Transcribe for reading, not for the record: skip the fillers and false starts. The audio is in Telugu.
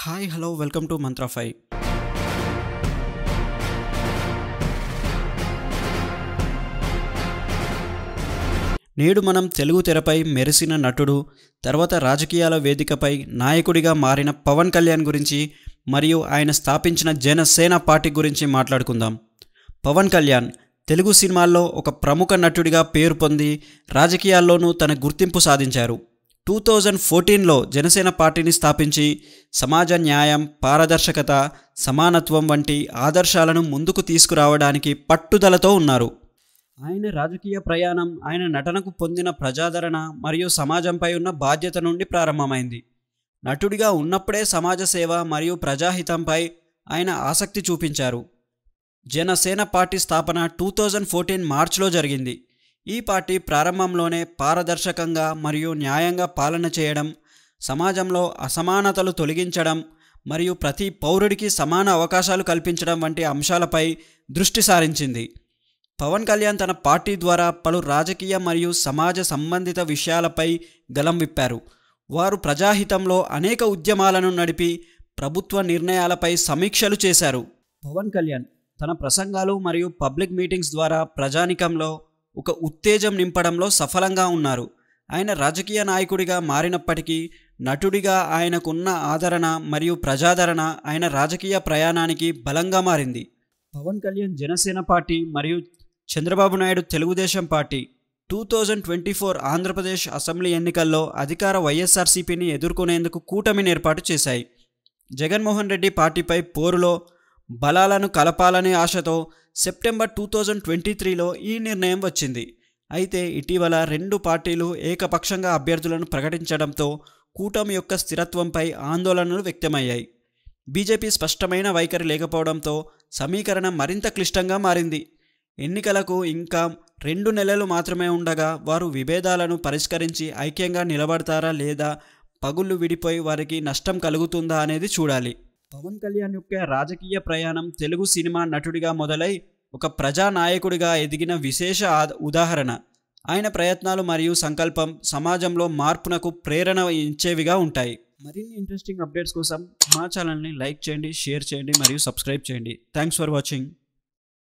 హాయ్ హలో వెల్కమ్ టు మంత్ర 5. నేడు మనం తెలుగు తెరపై మెరిసిన నటుడు, తర్వాత రాజకీయాల వేదికపై నాయకుడిగా మారిన పవన్ కళ్యాణ్ గురించి మరియు ఆయన స్థాపించిన జనసేన పార్టీ గురించి మాట్లాడుకుందాం. పవన్ కళ్యాణ్ తెలుగు సినిమాల్లో ఒక ప్రముఖ నటుడిగా పేరు పొంది రాజకీయాల్లోనూ తన గుర్తింపు సాధించారు. 2014లో జనసేన పార్టీని స్థాపించి సమాజ న్యాయం, పారదర్శకత, సమానత్వం వంటి ఆదర్శాలను ముందుకు తీసుకురావడానికి పట్టుదలతో ఉన్నారు. ఆయన రాజకీయ ప్రయాణం ఆయన నటనకు పొందిన ప్రజాదరణ మరియు సమాజంపై ఉన్న బాధ్యత నుండి ప్రారంభమైంది. నటుడిగా ఉన్నప్పుడే సమాజ సేవ మరియు ప్రజాహితంపై ఆయన ఆసక్తి చూపించారు. జనసేన పార్టీ స్థాపన 2014 మార్చిలో జరిగింది. ఈ పార్టీ ప్రారంభంలోనే పారదర్శకంగా మరియు న్యాయంగా పాలన చేయడం, సమాజంలో అసమానతలు తొలగించడం మరియు ప్రతి పౌరుడికి సమాన అవకాశాలు కల్పించడం వంటి అంశాలపై దృష్టి సారించింది. పవన్ కళ్యాణ్ తన పార్టీ ద్వారా పలు రాజకీయ మరియు సమాజ సంబంధిత విషయాలపై గలం విప్పారు. వారు ప్రజాహితంలో అనేక ఉద్యమాలను నడిపి ప్రభుత్వ నిర్ణయాలపై సమీక్షలు చేశారు. పవన్ కళ్యాణ్ తన ప్రసంగాలు మరియు పబ్లిక్ మీటింగ్స్ ద్వారా ప్రజానికంలో ఒక ఉత్తేజం నింపడంలో సఫలంగా ఉన్నారు. ఆయన రాజకీయ నాయకుడిగా మారినప్పటికీ నటుడిగా ఆయనకున్న ఆదరణ మరియు ప్రజాదరణ ఆయన రాజకీయ ప్రయాణానికి బలంగా మారింది. పవన్ కళ్యాణ్ జనసేన పార్టీ మరియు చంద్రబాబు నాయుడు తెలుగుదేశం పార్టీ 2024 ఆంధ్రప్రదేశ్ అసెంబ్లీ ఎన్నికల్లో అధికార వైఎస్ఆర్సీపీని ఎదుర్కొనేందుకు కూటమిని ఏర్పాటు చేశాయి. జగన్మోహన్ రెడ్డి పార్టీపై పోరులో బలాలను కలపాలనే ఆశతో సెప్టెంబర్ 2023లో ఈ నిర్ణయం వచ్చింది. అయితే ఇటీవల రెండు పార్టీలు ఏకపక్షంగా అభ్యర్థులను ప్రకటించడంతో కూటమి యొక్క స్థిరత్వంపై ఆందోళనలు వ్యక్తమయ్యాయి. బీజేపీ స్పష్టమైన వైఖరి లేకపోవడంతో సమీకరణం మరింత క్లిష్టంగా మారింది. ఎన్నికలకు ఇంకా 2 నెలలు మాత్రమే ఉండగా వారు విభేదాలను పరిష్కరించి ఐక్యంగా నిలబడతారా లేదా పగుళ్ళు విడిపోయి వారికి నష్టం కలుగుతుందా అనేది చూడాలి. పవన్ కళ్యాణ్ యొక్క రాజకీయ ప్రయాణం తెలుగు సినిమా నటుడిగా మొదలై ఒక ప్రజానాయకుడిగా ఎదిగిన విశేష ఉదాహరణ. ఆయన ప్రయత్నాలు మరియు సంకల్పం సమాజంలో మార్పునకు ప్రేరణ ఇచ్చేవిగా ఉంటాయి. మరిన్ని ఇంట్రెస్టింగ్ అప్డేట్స్ కోసం మా ఛానల్ని లైక్ చేయండి, షేర్ చేయండి మరియు సబ్స్క్రైబ్ చేయండి. Thanks for watching.